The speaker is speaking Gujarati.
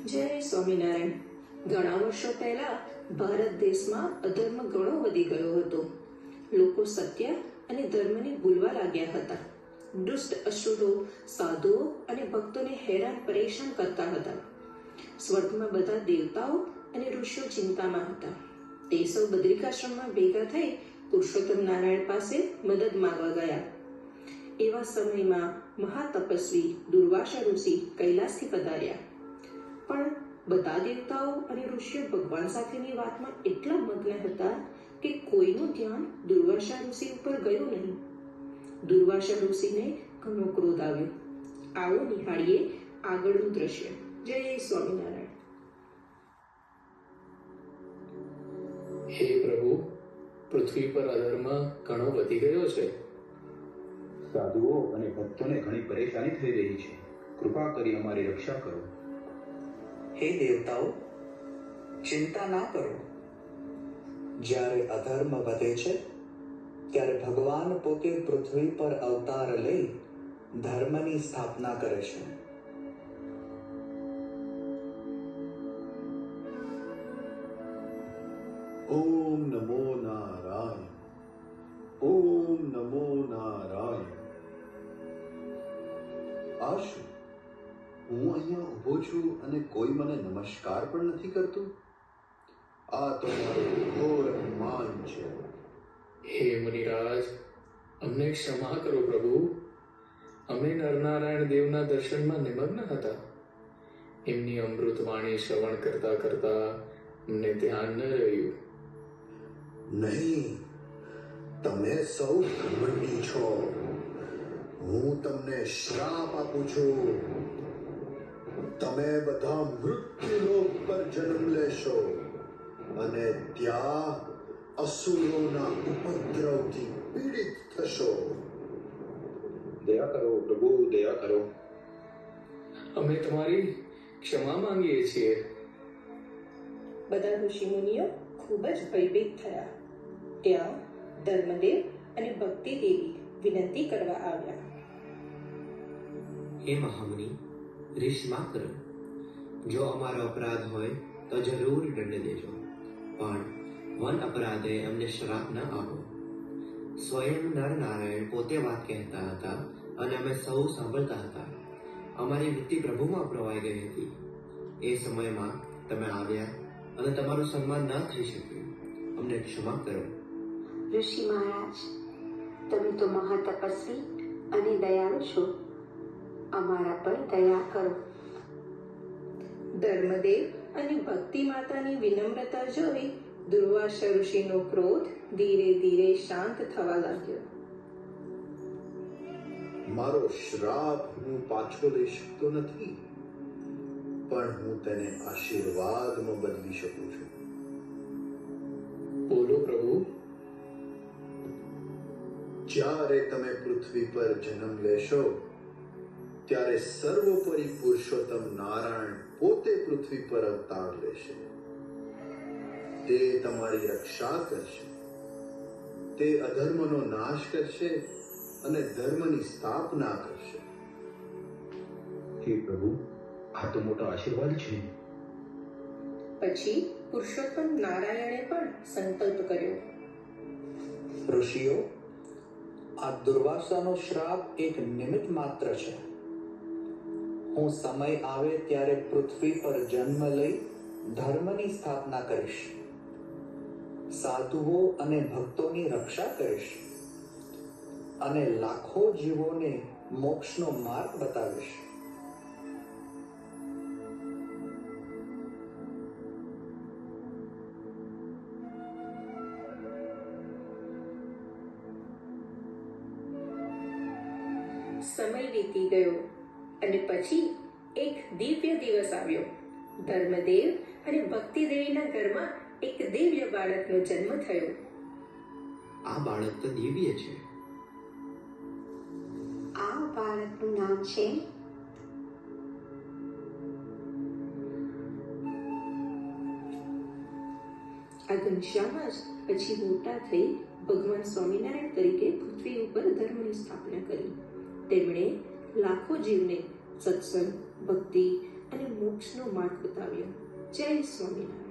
જય સ્વામિનારાયણ. ઘણા વર્ષો પહેલા ભારત દેશમાં અધર્મ ઘણો વધી ગયો હતો. લોકો સત્ય અને ધર્મને ભૂલવા લાગ્યા હતા. દુષ્ટ અસુરો સાધુઓ અને ભક્તોને હેરાન પરેશાન કરતા હતા. સ્વર્ગમાં બધા દેવતાઓ અને ઋષિઓ ચિંતામાં હતા. તે સૌ બદ્રિકાશ્રમમાં ભેગા થઈ પુરુષોત્તમ નારાયણ પાસે મદદ માંગવા ગયા. એવા સમયમાં મહાતપસ્વી દુર્વાસા ઋષિ કૈલાસથી પધાર્યા. પણ બધા દેવતાઓ અને ઋષિઓ ભગવાન સાથેની વાતમાં એટલા મગ્ન હતા કે કોઈનું ધ્યાન દુર્વાસા ઋષિ ઉપર ગયું નહીં. દુર્વાસા ઋષિને ઘણો ક્રોધ આવ્યો. આવો નિહાળીએ આગળનું દ્રશ્ય. જય સ્વામિનારાયણ. હે પ્રભુ, પૃથ્વી પર અધર્મ ઘણો વધી ગયો છે. સાધુઓ અને ભક્તોને ઘણી પરેશાની થઈ રહી છે. કૃપા કરી અમારી રક્ષા કરો. હે દેવતાઓ, ચિંતા ના કરો. જ્યારે અધર્મ વધે છે ત્યારે ભગવાન પોતે પૃથ્વી પર અવતાર લઈ ધર્મની સ્થાપના કરે છે. ઓમ નમો નારાયણ. ઓમ નમો નારાયણ. આ શું? હું અહીંયા ઊભો છું અને કોઈ મને નમસ્કાર પણ નથી કરતું. આ તો મારો ઘોર અપમાન છે. હે મુનિરાજ, અમને ક્ષમા કરો પ્રભુ. અમે નરનારાયણ દેવના દર્શનમાં નિમગ્ન હતા. એમની અમૃત વાણી શ્રવણ કરતા કરતા અમને ધ્યાન ન રહ્યું. નહીં, તમે સૌ ઘમંડી છો. હું તમને શ્રાપ આપું છું. તમે બધા મૃત્યુલોક પર જન્મ લેશો અને ત્યાં અસુરોના ઉપદ્રવથી પીડિત થશો. દયા કરો પ્રભુ, દયા કરો. અમે તમારી ક્ષમા માંગીએ છીએ. બધા ઋષિ મુનિઓ ખૂબ જ ભયભીત થયા. ત્યાં ધર્મદેવ અને ભક્તિ દેવી વિનંતી કરવા આવ્યા. હે મહામુનિ, રીસ ના કરો. જો અમારો અપરાધ હોય તો જરૂર દંડ દેજો, પણ વન અપરાધે અમને શ્રાપ ન આપો. સ્વયં નર નારાયણ પોતે વાત કહેતા હતા અને અમે સૌ સાંભળતા હતા. અમારી વૃત્તિ પ્રભુમાં પ્રવાઈ ગઈ હતી. એ સમયમાં તમે આવ્યા અને તમારું સન્માન ન થઈ શક્યું. અમને ક્ષમા કરો. ઋષિ મહારાજ, તમે તો મહાતપસ્વી અને દયાળુ છો. અમારા પર દયા કરો. ધર્મદેવ અને ભક્તિ માતાની વિનમ્રતા જોઈ દુર્વાસા ઋષિનો ક્રોધ ધીરે ધીરે શાંત થવા લાગ્યો. મારો શ્રાપ હું પાછો લઈ શકતો નથી, પણ હું તેને આશીર્વાદમાં બદલી શકું છું. બોલો પ્રભુ. જ્યારે તમે પૃથ્વી પર જન્મ લેશો ત્યારે સર્વોપરી પુરુષોત્તમ નારાયણ પોતે પૃથ્વી પર અવતાર લેશે. તે તમારી રક્ષા કરશે. તે અધર્મનો નાશ કરશે અને ધર્મની સ્થાપના કરશે. હે પ્રભુ, આ તો મોટો આશીર્વાદ છે. પછી પુરુષોત્તમ નારાયણે પણ સંકલ્પ કર્યો. ઋષિઓ, આ દુર્વાસાનો શ્રાપ એક નિમિત્ત માત્ર છે. હું સમય આવે ત્યારે પૃથ્વી પર જન્મ લઈ ધર્મની સ્થાપના કરીશ. સાધુઓ અને ભક્તોની રક્ષા કરીશ અને લાખો જીવોને મોક્ષનો માર્ગ બતાવીશ. સમય વીતી ગયો અને પછી એક દિવ્ય દિવસ આવ્યો. ધર્મદેવ અને ભક્તિ દેવીના ઘરમાં એક દિવ્ય બાળકનો જન્મ થયો. આ બાળક તો દિવ્ય છે. આ બાળકનું નામ છે આ ઘનશ્યામ જ પછી મોટા થઈ ભગવાન સ્વામિનારાયણ તરીકે પૃથ્વી ઉપર ધર્મની સ્થાપના કરી. તેમણે લાખો જીવને સત્સંગ, ભક્તિ અને મોક્ષનો માર્ગ બતાવ્યો. જય સ્વામિનારાયણ.